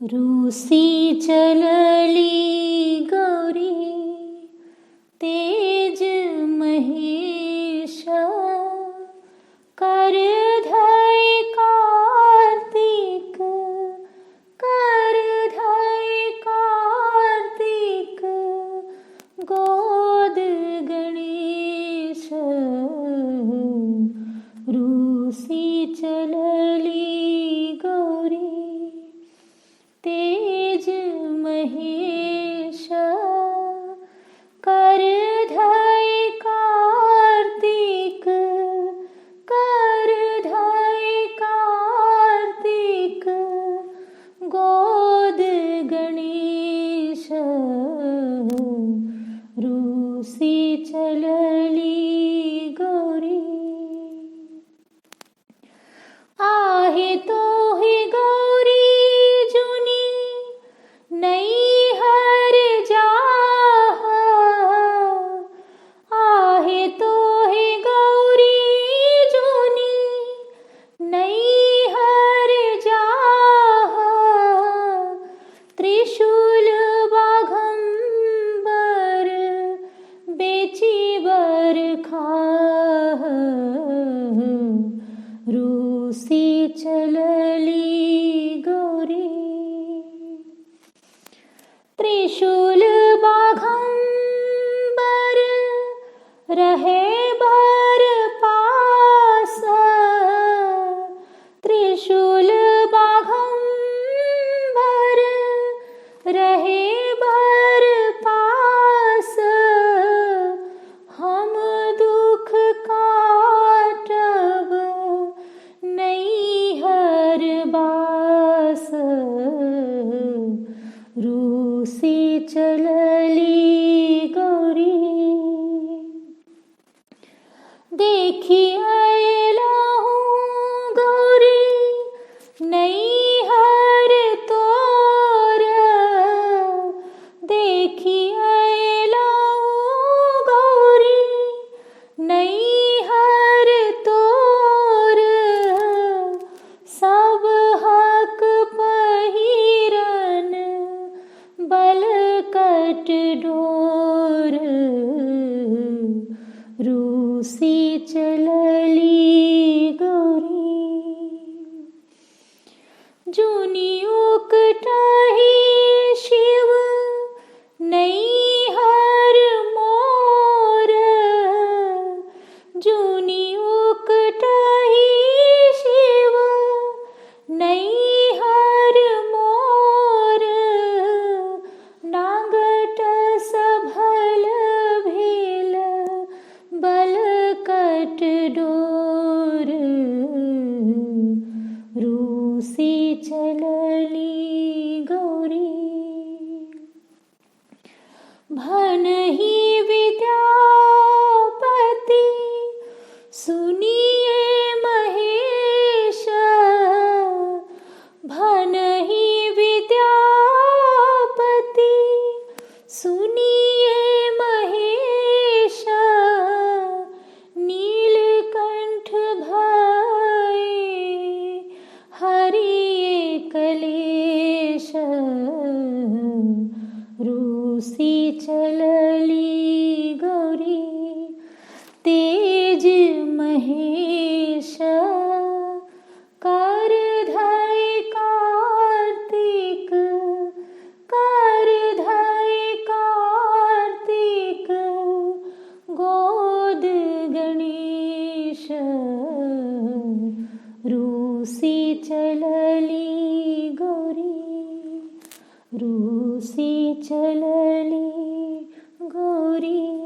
रूसी चलली गौरी तेज महेश कर धय कार्तिक कर धय कार्तिक गोद गणेश रूसी चलली गौरी तेज महेश कर धय कार्तिक कर धय कार्तिक गोद गणेश रूसी चलली गौरी आहे तो ही गौरी नहीं हर जाह आहे तो है गौरी जूनी नहीं हर जाह त्रिशूल बाघंबर बेची बर खाह रूसी चलली गौरी त्रिशूल बाघंबर रहे बर पास त्रिशूल बाघंबर रहे बर पास हम दुख काटब नहीं हर बास रूसी चलली गौरी देखी अयलहूँ गौरी नहीं हर तोर देखी अयलहूँ गौरी नहीं हर तोर सब हक पहिरन बल कट डोर रूसी चलली गौरी जूनी उकटही शिव नहीं हर मोर जूनी उकटही शिव नहीं हर मोर नागट सभल भेल बल कट डोर रूसी चलली गौरी भनहि विद्यापति सुनिए महेश भनहि विद्यापति सुनिए महेश नीलकंठ भय हरिये कलेश रूसी चलली गौरी तेज महेश कर धय कार्तिक कर धय कार्तिक गोद गणेश रूसी चलली गौरी रूसी चलली गौरी।